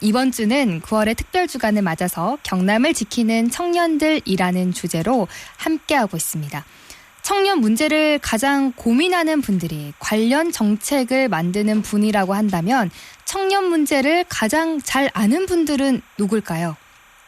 이번 주는 9월의 특별주간을 맞아서 경남을 지키는 청년들이라는 주제로 함께하고 있습니다. 청년 문제를 가장 고민하는 분들이 관련 정책을 만드는 분이라고 한다면 청년 문제를 가장 잘 아는 분들은 누굴까요?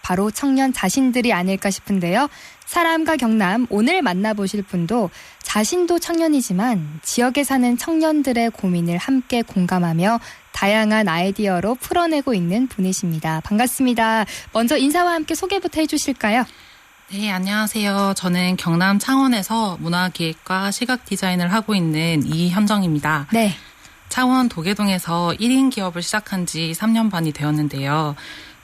바로 청년 자신들이 아닐까 싶은데요. 사람과 경남, 오늘 만나보실 분도 자신도 청년이지만 지역에 사는 청년들의 고민을 함께 공감하며 다양한 아이디어로 풀어내고 있는 분이십니다. 반갑습니다. 먼저 인사와 함께 소개부터 해주실까요? 네, 안녕하세요. 저는 경남 창원에서 문화기획과 시각디자인을 하고 있는 이현정입니다. 네. 창원 도계동에서 1인 기업을 시작한 지 3년 반이 되었는데요.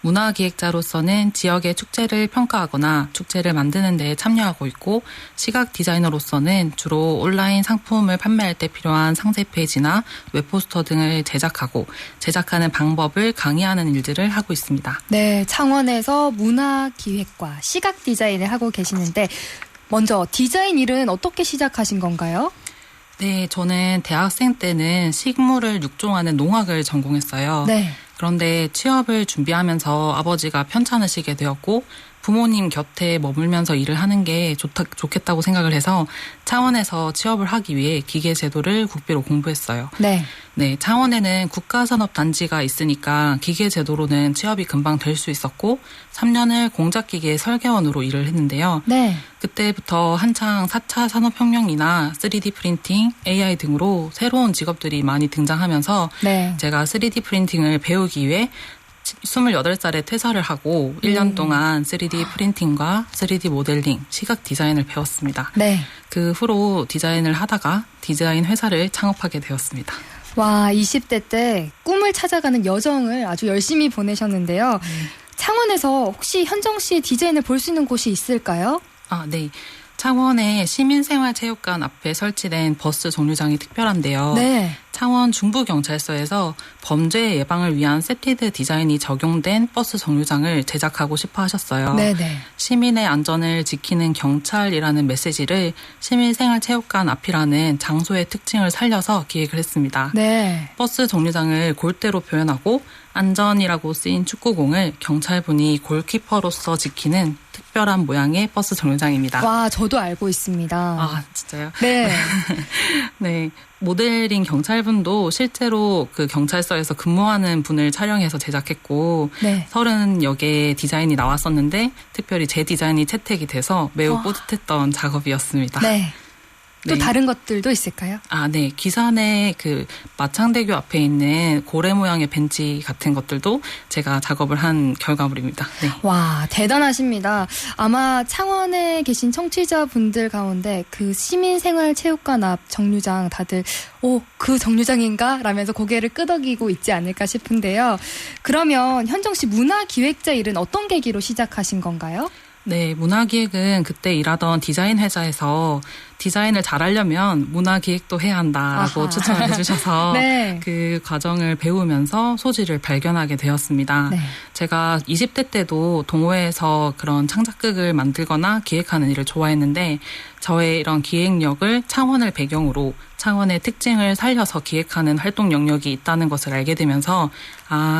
문화기획자로서는 지역의 축제를 평가하거나 축제를 만드는 데 참여하고 있고, 시각 디자이너로서는 주로 온라인 상품을 판매할 때 필요한 상세 페이지나 웹포스터 등을 제작하는 방법을 강의하는 일들을 하고 있습니다. 네, 창원에서 문화기획과 시각 디자인을 하고 계시는데 먼저 디자인 일은 어떻게 시작하신 건가요? 네, 저는 대학생 때는 식물을 육종하는 농학을 전공했어요. 네. 그런데 취업을 준비하면서 아버지가 편찮으시게 되었고 부모님 곁에 머물면서 일을 하는 게 좋겠다고 생각을 해서 창원에서 취업을 하기 위해 기계제도를 국비로 공부했어요. 네. 네, 창원에는 국가산업단지가 있으니까 기계제도로는 취업이 금방 될 수 있었고 3년을 공작기계 설계원으로 일을 했는데요. 네. 그때부터 한창 4차 산업혁명이나 3D 프린팅, AI 등으로 새로운 직업들이 많이 등장하면서 네. 제가 3D 프린팅을 배우기 위해 28살에 퇴사를 하고 1년 동안 3D 프린팅과 3D 모델링, 시각 디자인을 배웠습니다. 네. 그 후로 디자인을 하다가 디자인 회사를 창업하게 되었습니다. 와, 20대 때 꿈을 찾아가는 여정을 아주 열심히 보내셨는데요. 창원에서 혹시 현정 씨의 디자인을 볼 수 있는 곳이 있을까요? 아, 네. 창원의 시민생활체육관 앞에 설치된 버스 정류장이 특별한데요. 네. 창원 중부경찰서에서 범죄 예방을 위한 세티드 디자인이 적용된 버스 정류장을 제작하고 싶어 하셨어요. 네네. 시민의 안전을 지키는 경찰이라는 메시지를 시민생활체육관 앞이라는 장소의 특징을 살려서 기획을 했습니다. 네. 버스 정류장을 골대로 표현하고 안전이라고 쓰인 축구공을 경찰분이 골키퍼로서 지키는 특별한 모양의 버스 정류장입니다. 와, 저도 알고 있습니다. 아, 진짜요? 네. 네. 모델인 경찰분도 실제로 그 경찰서에서 근무하는 분을 촬영해서 제작했고 네. 30여 개의 디자인이 나왔었는데 특별히 제 디자인이 채택이 돼서 매우 뿌듯했던 작업이었습니다. 네. 또 네. 다른 것들도 있을까요? 아, 네. 기산의 그 마창대교 앞에 있는 고래 모양의 벤치 같은 것들도 제가 작업을 한 결과물입니다. 네. 와, 대단하십니다. 아마 창원에 계신 청취자분들 가운데 그 시민생활체육관 앞 정류장 다들 그 정류장인가? 라면서 고개를 끄덕이고 있지 않을까 싶은데요. 그러면 현정 씨 문화기획자 일은 어떤 계기로 시작하신 건가요? 네, 문화기획은 그때 일하던 디자인 회사에서 디자인을 잘하려면 문화기획도 해야 한다라고 추천을 해주셔서 네. 그 과정을 배우면서 소질을 발견하게 되었습니다. 네. 제가 20대 때도 동호회에서 그런 창작극을 만들거나 기획하는 일을 좋아했는데 저의 이런 기획력을 창원을 배경으로 창원의 특징을 살려서 기획하는 활동 영역이 있다는 것을 알게 되면서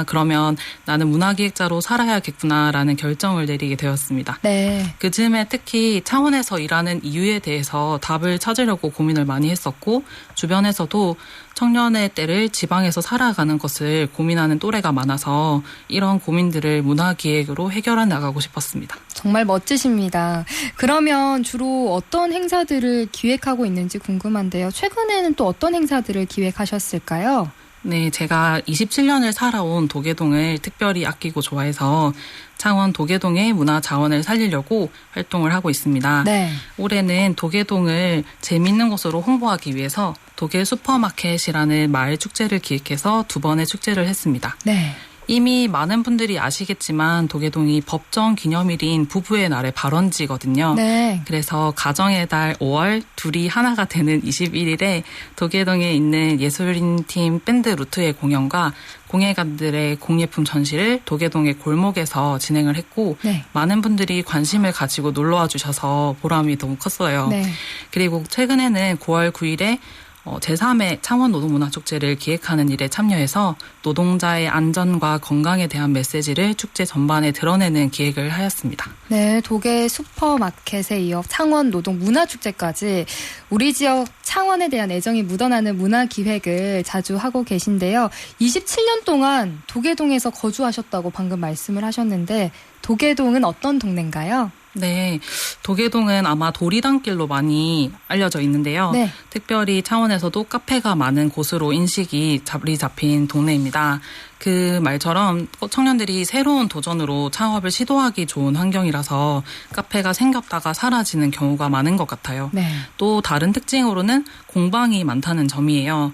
그러면 나는 문화기획자로 살아야겠구나라는 결정을 내리게 되었습니다. 네. 그 즈음에 특히 창원에서 일하는 이유에 대해서 답을 찾으려고 고민을 많이 했었고 주변에서도 청년의 때를 지방에서 살아가는 것을 고민하는 또래가 많아서 이런 고민들을 문화기획으로 해결해 나가고 싶었습니다. 정말 멋지십니다. 그러면 주로 어떤 행사들을 기획하고 있는지 궁금한데요. 최근에는 또 어떤 행사들을 기획하셨을까요? 네, 제가 27년을 살아온 도계동을 특별히 아끼고 좋아해서 창원 도계동의 문화 자원을 살리려고 활동을 하고 있습니다. 네. 올해는 도계동을 재미있는 곳으로 홍보하기 위해서 도계 슈퍼마켓이라는 마을 축제를 기획해서 2번의 축제를 했습니다. 네. 이미 많은 분들이 아시겠지만 도계동이 법정 기념일인 부부의 날의 발원지거든요. 네. 그래서 가정의 달 5월 둘이 하나가 되는 21일에 도계동에 있는 예술인팀 밴드 루트의 공연과 공예가들의 공예품 전시를 도계동의 골목에서 진행을 했고 네. 많은 분들이 관심을 가지고 놀러와 주셔서 보람이 너무 컸어요. 네. 그리고 최근에는 9월 9일에 제3회 창원노동문화축제를 기획하는 일에 참여해서 노동자의 안전과 건강에 대한 메시지를 축제 전반에 드러내는 기획을 하였습니다. 네, 독일 슈퍼마켓에 이어 창원 노동문화축제까지 우리 지역 창원에 대한 애정이 묻어나는 문화기획을 자주 하고 계신데요. 27년 동안 도계동에서 거주하셨다고 방금 말씀을 하셨는데 도계동은 어떤 동네인가요? 네, 도계동은 아마 도리단길로 많이 알려져 있는데요. 네. 특별히 창원에서도 카페가 많은 곳으로 인식이 자리 잡힌 동네입니다. 그 말처럼 청년들이 새로운 도전으로 창업을 시도하기 좋은 환경이라서 카페가 생겼다가 사라지는 경우가 많은 것 같아요. 네. 또 다른 특징으로는 공방이 많다는 점이에요.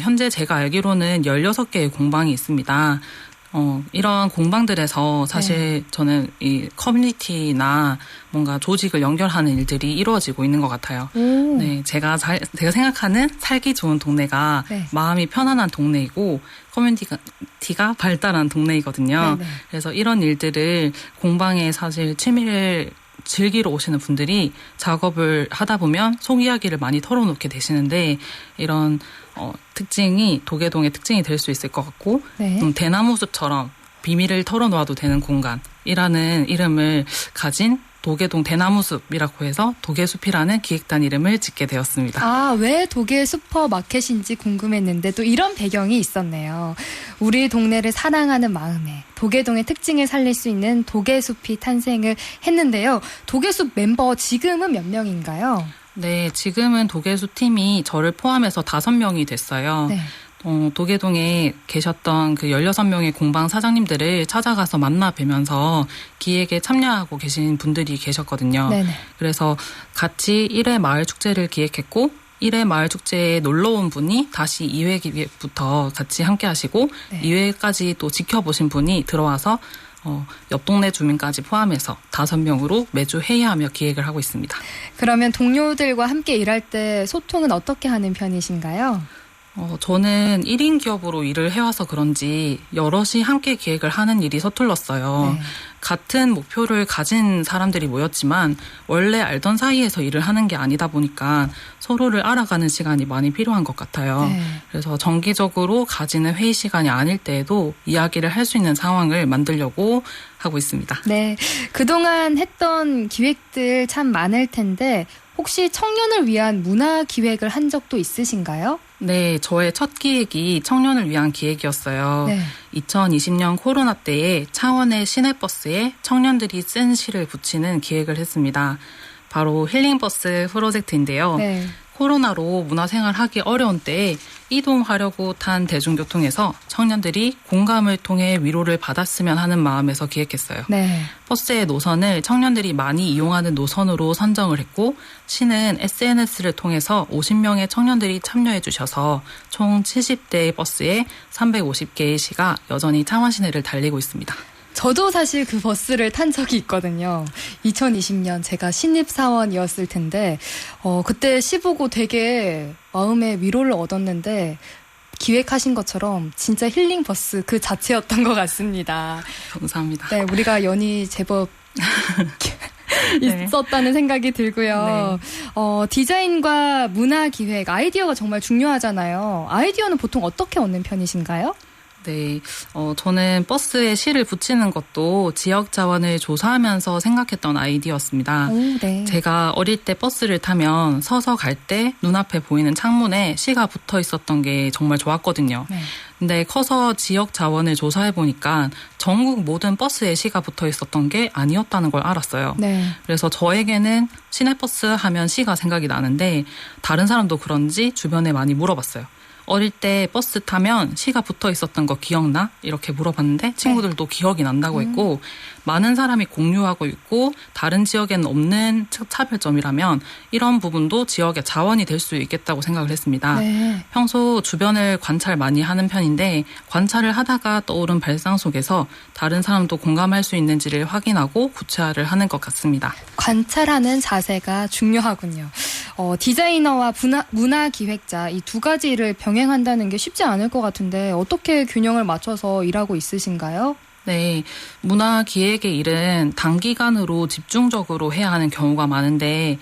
현재 제가 알기로는 16개의 공방이 있습니다. 이런 공방들에서 사실 저는 이 커뮤니티나 뭔가 조직을 연결하는 일들이 이루어지고 있는 것 같아요. 네, 제가 생각하는 살기 좋은 동네가 마음이 편안한 동네이고 커뮤니티가 발달한 동네이거든요. 네네. 그래서 이런 일들을 공방에 사실 취미를 즐기러 오시는 분들이 작업을 하다 보면 속 이야기를 많이 털어놓게 되시는데 이런 특징이 도계동의 특징이 될 수 있을 것 같고 대나무숲처럼 비밀을 털어놓아도 되는 공간이라는 이름을 가진 도계동 대나무숲이라고 해서 도계숲이라는 기획단 이름을 짓게 되었습니다. 아, 왜 도계 슈퍼마켓인지 궁금했는데 또 이런 배경이 있었네요. 우리 동네를 사랑하는 마음에 도계동의 특징을 살릴 수 있는 도계숲이 탄생을 했는데요. 도계숲 멤버 지금은 몇 명인가요? 네, 지금은 도계숲 팀이 저를 포함해서 5명이 됐어요. 네. 도계동에 계셨던 그 16명의 공방 사장님들을 찾아가서 만나 뵈면서 기획에 참여하고 계신 분들이 계셨거든요. 네네. 그래서 같이 1회 마을 축제를 기획했고 1회 마을 축제에 놀러 온 분이 다시 2회 기획부터 같이 함께 하시고 2회까지 또 지켜보신 분이 들어와서 옆 동네 주민까지 포함해서 5명으로 매주 회의하며 기획을 하고 있습니다. 그러면 동료들과 함께 일할 때 소통은 어떻게 하는 편이신가요? 저는 1인 기업으로 일을 해와서 그런지 여럿이 함께 기획을 하는 일이 서툴렀어요. 네. 같은 목표를 가진 사람들이 모였지만 원래 알던 사이에서 일을 하는 게 아니다 보니까 서로를 알아가는 시간이 많이 필요한 것 같아요. 네. 그래서 정기적으로 가지는 회의 시간이 아닐 때에도 이야기를 할 수 있는 상황을 만들려고 하고 있습니다. 네, 그동안 했던 기획들 참 많을 텐데 혹시 청년을 위한 문화 기획을 한 적도 있으신가요? 네, 저의 첫 기획이 청년을 위한 기획이었어요. 네. 2020년 코로나 때에 창원의 시내버스에 청년들이 쓴 시를 붙이는 기획을 했습니다. 바로 힐링버스 프로젝트인데요. 네. 코로나로 문화생활 하기 어려운 때에 이동하려고 탄 대중교통에서 청년들이 공감을 통해 위로를 받았으면 하는 마음에서 기획했어요. 네. 버스의 노선을 청년들이 많이 이용하는 노선으로 선정을 했고 시는 SNS를 통해서 50명의 청년들이 참여해 주셔서 총 70대의 버스에 350개의 시가 여전히 창원 시내를 달리고 있습니다. 저도 사실 그 버스를 탄 적이 있거든요. 2020년 제가 신입사원이었을 텐데 그때 시 보고 되게 마음에 위로를 얻었는데 기획하신 것처럼 진짜 힐링버스 그 자체였던 것 같습니다. 감사합니다. 네, 우리가 연이 제법 있었다는 생각이 들고요. 네. 디자인과 문화기획, 아이디어가 정말 중요하잖아요. 아이디어는 보통 어떻게 얻는 편이신가요? 네, 저는 버스에 시를 붙이는 것도 지역 자원을 조사하면서 생각했던 아이디어였습니다. 네. 제가 어릴 때 버스를 타면 서서 갈 때 눈앞에 보이는 창문에 시가 붙어 있었던 게 정말 좋았거든요. 네. 근데 커서 지역 자원을 조사해 보니까 전국 모든 버스에 시가 붙어 있었던 게 아니었다는 걸 알았어요. 네. 그래서 저에게는 시내버스 하면 시가 생각이 나는데 다른 사람도 그런지 주변에 많이 물어봤어요. 어릴 때 버스 타면 시가 붙어 있었던 거 기억나? 이렇게 물어봤는데 친구들도 기억이 난다고 했고 많은 사람이 공유하고 있고 다른 지역에는 없는 차별점이라면 이런 부분도 지역의 자원이 될 수 있겠다고 생각을 했습니다. 네. 평소 주변을 관찰 많이 하는 편인데 관찰을 하다가 떠오른 발상 속에서 다른 사람도 공감할 수 있는지를 확인하고 구체화를 하는 것 같습니다. 관찰하는 자세가 중요하군요. 디자이너와 문화 기획자 이 두 가지를 병행한다는 게 쉽지 않을 것 같은데 어떻게 균형을 맞춰서 일하고 있으신가요? 네, 문화기획의 일은 단기간으로 집중적으로 해야 하는 경우가 많은데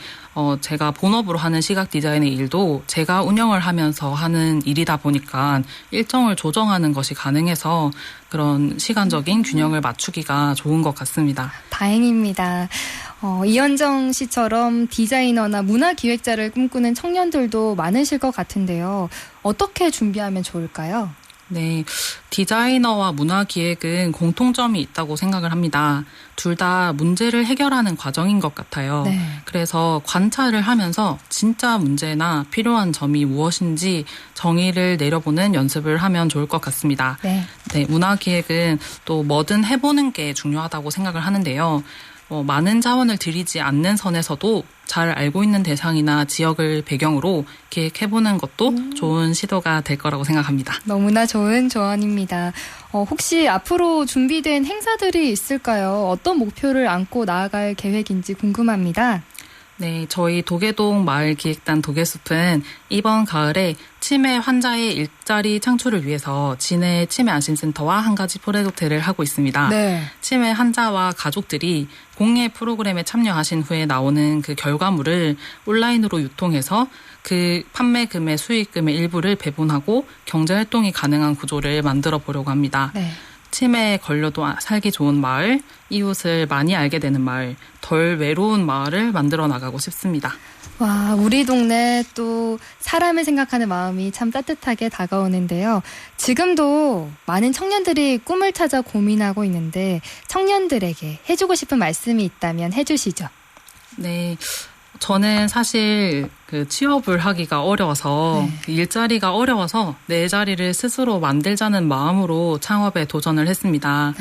제가 본업으로 하는 시각 디자인의 일도 제가 운영을 하면서 하는 일이다 보니까 일정을 조정하는 것이 가능해서 그런 시간적인 균형을 맞추기가 좋은 것 같습니다. 다행입니다. 이현정 씨처럼 디자이너나 문화기획자를 꿈꾸는 청년들도 많으실 것 같은데요. 어떻게 준비하면 좋을까요? 네, 디자이너와 문화기획은 공통점이 있다고 생각을 합니다. 둘 다 문제를 해결하는 과정인 것 같아요. 네. 그래서 관찰을 하면서 진짜 문제나 필요한 점이 무엇인지 정의를 내려보는 연습을 하면 좋을 것 같습니다. 네. 네, 문화기획은 또 뭐든 해보는 게 중요하다고 생각을 하는데요. 많은 자원을 들이지 않는 선에서도 잘 알고 있는 대상이나 지역을 배경으로 기획해보는 것도 좋은 시도가 될 거라고 생각합니다. 너무나 좋은 조언입니다. 혹시 앞으로 준비된 행사들이 있을까요? 어떤 목표를 안고 나아갈 계획인지 궁금합니다. 네, 저희 도계동 마을기획단 도계숲은 이번 가을에 치매 환자의 일자리 창출을 위해서 진해 치매안심센터와 한 가지 프로젝트를 하고 있습니다. 네. 치매 환자와 가족들이 공예 프로그램에 참여하신 후에 나오는 그 결과물을 온라인으로 유통해서 그 판매금의 수익금의 일부를 배분하고 경제활동이 가능한 구조를 만들어 보려고 합니다. 네. 치매에 걸려도 살기 좋은 마을, 이웃을 많이 알게 되는 마을, 덜 외로운 마을을 만들어 나가고 싶습니다. 와, 우리 동네 또 사람을 생각하는 마음이 참 따뜻하게 다가오는데요. 지금도 많은 청년들이 꿈을 찾아 고민하고 있는데 청년들에게 해주고 싶은 말씀이 있다면 해주시죠. 네. 저는 사실 그 취업을 하기가 어려워서 일자리가 어려워서 내 자리를 스스로 만들자는 마음으로 창업에 도전을 했습니다.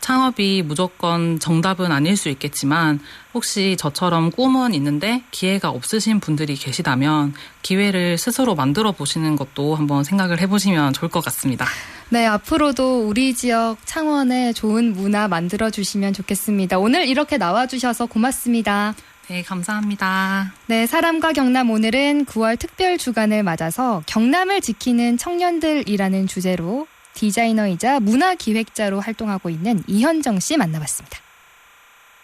창업이 무조건 정답은 아닐 수 있겠지만 혹시 저처럼 꿈은 있는데 기회가 없으신 분들이 계시다면 기회를 스스로 만들어 보시는 것도 한번 생각을 해보시면 좋을 것 같습니다. 네, 앞으로도 우리 지역 창원에 좋은 문화 만들어주시면 좋겠습니다. 오늘 이렇게 나와주셔서 고맙습니다. 네, 감사합니다. 네, 사람과 경남 오늘은 9월 특별 주간을 맞아서 경남을 지키는 청년들이라는 주제로 디자이너이자 문화기획자로 활동하고 있는 이현정 씨 만나봤습니다.